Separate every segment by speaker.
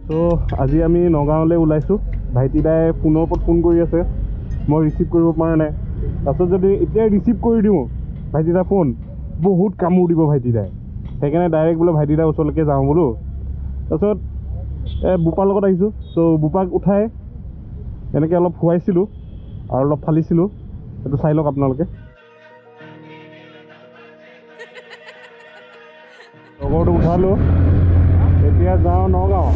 Speaker 1: তো আজি আমি নগাঁৱলৈ ওলাইছোঁ। ভাইটি দাই ফোনৰ ওপৰত ফোন কৰি আছে, মই ৰিচিভ কৰিব পৰা নাই। তাৰপিছত যদি এতিয়াই ৰিচিভ কৰি দিওঁ ভাইটি দাৰ ফোন, বহুত কামোৰ দিব ভাইটি দাই। সেইকাৰণে ডাইৰেক্ট বোলে ভাইটি দাৰ ওচৰলৈকে যাওঁ বোলো। তাৰপিছত বোপাৰ লগত আহিছোঁ। ত' বোপাক উঠাই এনেকৈ অলপ খুৱাইছিলোঁ আৰু অলপ ফালিছিলোঁ। সেইটো চাই লওক আপোনালোকে। লগৰটো উঠালোঁ, এতিয়া যাওঁ নগাঁও।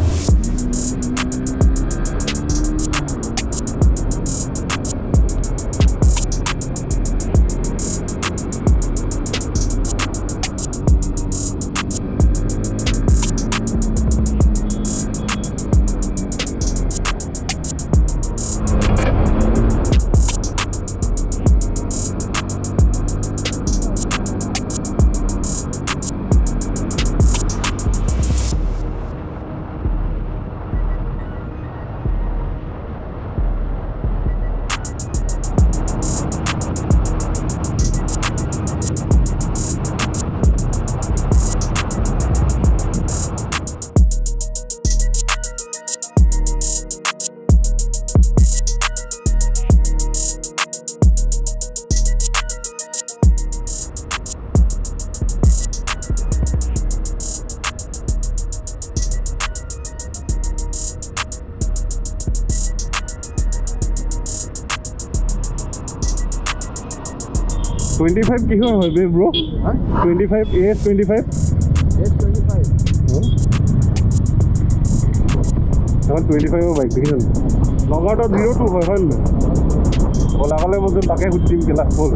Speaker 1: $25 কিহৰ হয় বে ব্ৰ? 25 AS25 এখন 25ৰ বাইক দেখিছোঁ। নগাঁৱত 02 হয় নহয়? ওলাগলে বস্তু তাকে সুধিম কেলা হ'ল।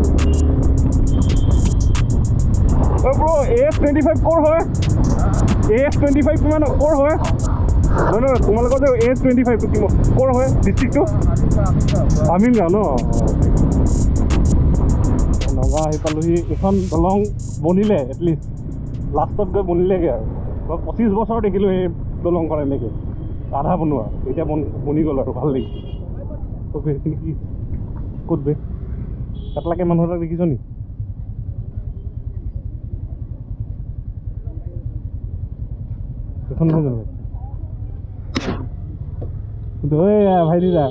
Speaker 1: অ' ব্ৰ AS25 ক'ৰ হয়? AS25 কিমান ক'ৰ হয়? নহয় তোমালোকৰ যে AS25টো ক'ৰ হয় ডিষ্ট্ৰিক্টটো? আমিনগাঁও ন? নগাঁও আহি পালোহি। এইখন দলং বনিলে এটলিষ্ট, লাষ্টত গৈ বনিলেগৈ আৰু। মই 25 বছৰ দেখিলোঁ এই দলংখন এনেকৈ আধা বনোৱা, এতিয়া বনি গ'ল আৰু ভাল লাগিছে। ক'ত বে কাটলাকে মানুহ এটা দেখিছ নি? এখন নহয় জানো ভাইটি দা,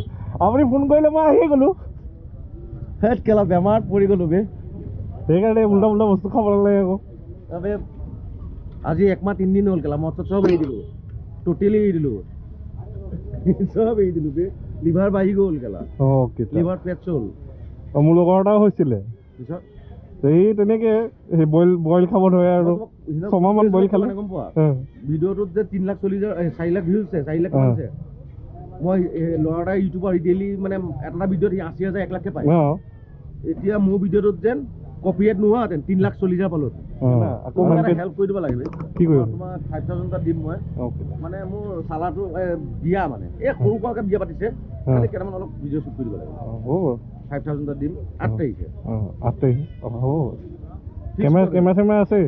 Speaker 1: আপুনি ফোন কৰিলে মই আহিয়ে গ'লোঁ। সেই কেলা বেমাৰত পৰি গ'লোঁ বে, সেইকাৰণে উল্টা উল্টা বস্তু খাব নালাগে আকৌ।
Speaker 2: আজি 1 মাহ 3 দিন হ'ল কেলা, মই চব এৰি দিলোঁ, টোটেলি এৰি দিলোঁ, চব এৰি দিলোঁ বে। লিভাৰ বাঢ়ি গ'ল কেলা।
Speaker 1: অ'কে,
Speaker 2: লিভাৰ ফেটছ হ'ল।
Speaker 1: মোৰ লগৰ এটাও হৈছিলে,
Speaker 2: পিছত
Speaker 1: সেই তেনেকৈ সেই বইল খাব ধৰে আৰু 6 মাহমান বইল খালে।
Speaker 2: গম পোৱা ভিডিঅ'টোত যে 3,40,000 4 লাখ ভিউজ আছে, 4 লাখ আছে। মই ল'ৰা এটা ইউটিউবাৰ ডেইলি মানে এটা ভিডিঅ'ত 80,000 1 লাখকে পায়। এতিয়া মোৰ ভিডিঅ'টোত যেন কপিৰাইট নোহোৱাহেঁতেন 3,40,000 পালোঁ। হেল্প কৰি দিব লাগিলে।
Speaker 1: কি কৰিব?
Speaker 2: তোমাৰ 5,000 এটা দিম মই। মানে মোৰ চালাটো বিয়া মানে এই সৰু সুৰাকৈ বিয়া পাতিছে, কেইটামান অলপ ভিডিঅ' শ্বুট কৰি দিব লাগে। হ'ব 5,000 এটা দিম। 8 তাৰিখে
Speaker 1: 8 তাৰিখে হ'ব। কেমেৰা চেমেৰা আছে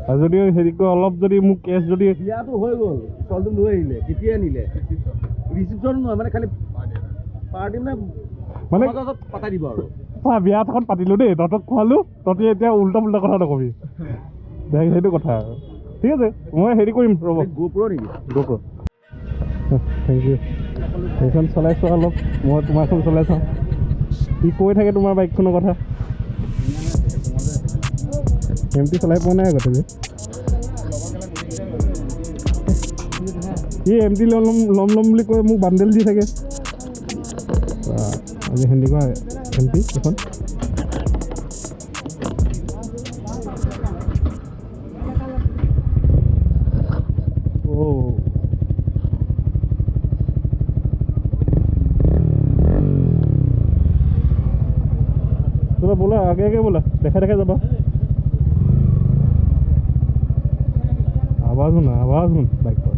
Speaker 1: আৰু যদি হেৰি কয় অলপ যদি মোক কেছ যদি
Speaker 2: বিয়াটো হৈ গ'ল, ছোৱালীটো লৈ আহিলে, কেতিয়া আনিলে ৰিচিপশ্যন নহয় মানে খালি পাৰ্টি মানে পাতাই দিব আৰু।
Speaker 1: বিয়া এখন পাতিলোঁ দেই, তহঁতক খোৱালোঁ, তহঁতি এতিয়া উল্টা পুল্টা কথা নকবি। সেইটো কথা আৰু ঠিক আছে, মই হেৰি কৰিম ৰ'ব।
Speaker 2: GoPro নেকি?
Speaker 1: GoPro। Thank you. সেইখন চলাইছোঁ অলপ, মই তোমাৰখন চলাই চাওঁ। সি কৈ থাকে তোমাৰ বাইকখনৰ কথা। MT চলাই পোৱা নাই আগতে। সি MT ল'ম বুলি কৈ মোক বাণ্ডেল দি থাকে। আজি হেণ্ডিক MT এখন बोला आगे आगे बोला, देखा देखा जाबा। आवाज सुन बाइक पर।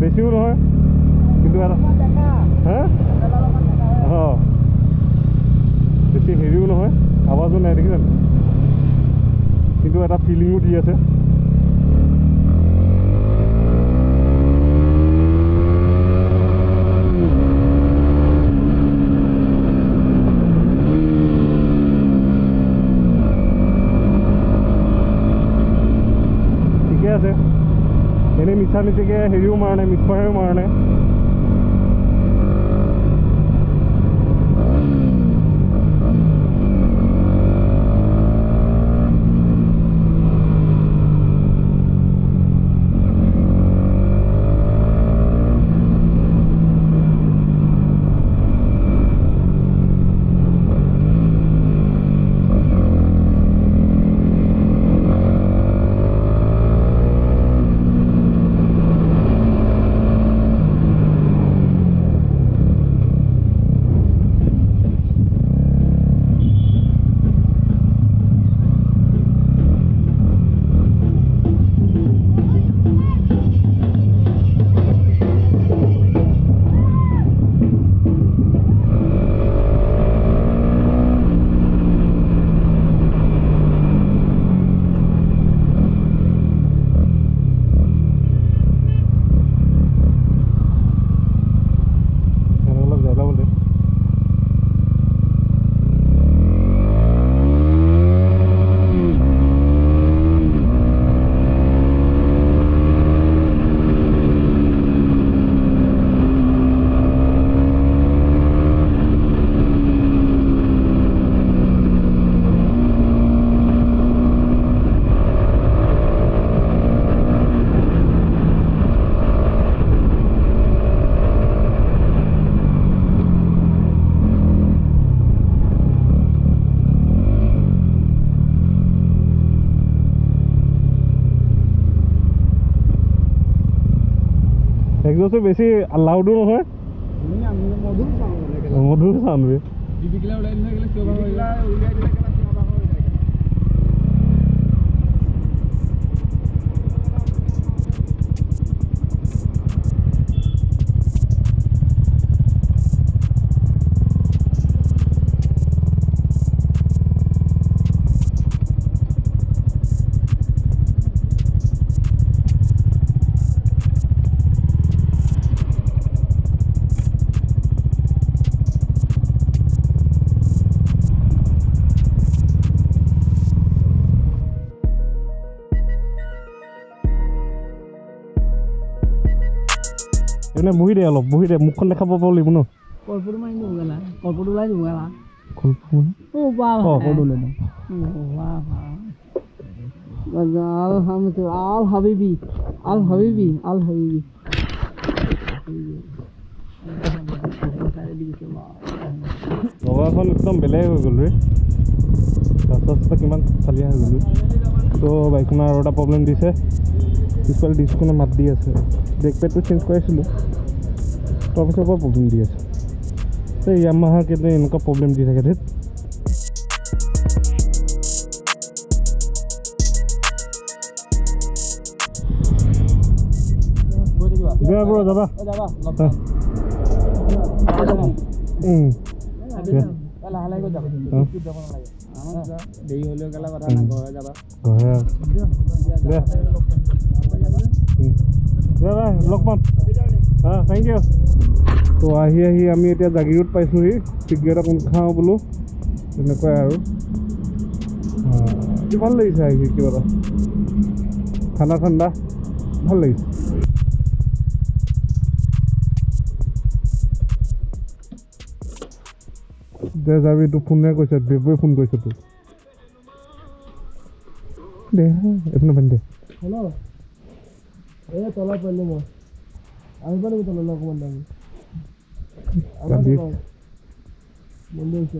Speaker 1: বেছিও নহয় কিন্তু কিন্তু এটা হা অঁ বেছি হেৰিও নহয় আৱাজো নাই দেখিছেনে কিন্তু এটা ফিলিঙো দি আছে ঠিকে আছে এনেই মিছা মিছিকৈ হেৰিও মাৰা নাই মিছফাৰেও মাৰা নাই একজোৰটো বেছি লাউডো নহয় মধুৰ চাউণ্ড বে এনে বহি দে অলপ বহি দে মুখখন দেখাব পাব লাগিব ন
Speaker 3: কলপুটো মাৰি দিওঁ গেলা কলপুটো ওলাই দিওঁ গেলা
Speaker 1: কলপুৰ
Speaker 3: ও বাহ
Speaker 1: কলপুৰ লৈ দে
Speaker 3: বাহ গজাল হামতো আল হাবিবি
Speaker 1: লগাখন একদম বেলেগ হৈ গ'ল ৰে ৰাস্তা কিমান চালিয়া হৈ গ'লো তো বাইকখনৰ আৰু এটা প্ৰব্লেম দিছে পিছফালে ডিস্কখনে মাত দি আছে ব্ৰেক পেডটো চেঞ্জ কৰাইছিলোঁ তাৰপিছৰ পৰা প্ৰব্লেম দি আছে এই ইয়ামাহাৰ কিন্তু এনেকুৱা প্ৰব্লেম দি থাকে ধেত যাবা
Speaker 3: দেৰি হ'লেও গেলা কথা না ঘৰে যাবা
Speaker 1: লগ পাম থেংক ইউ তো আহি আমি এতিয়া জাগিৰোড পাইছোঁহি চিগাৰেট অকণ খাওঁ বোলো তেনেকুৱাই আৰু ভাল লাগিছে আহি কিবা এটা ঠাণ্ডা ভাল লাগিছে দে যাবি তোক ফোনে কৈছে বেবুৱে ফোন কৰিছে তোক দে এইপিনে পানী দে
Speaker 3: হেল্ল' এই তলত পালোঁ মই আহিব লাগিব তললৈ অকণমান দামী বন্ধ হৈছে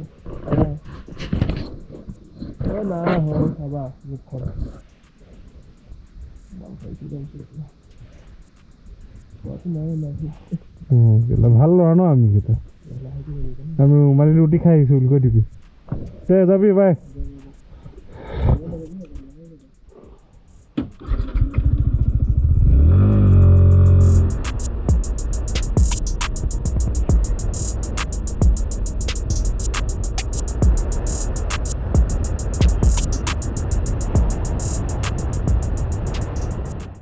Speaker 3: নাই হয় চাবা মুখখন
Speaker 1: ভাল ল'ৰা ন আমি কেইটা আমি ৰুমালী ৰুটি খাই আহিছোঁ বুলি কৈ দিবি দে যাবি বাই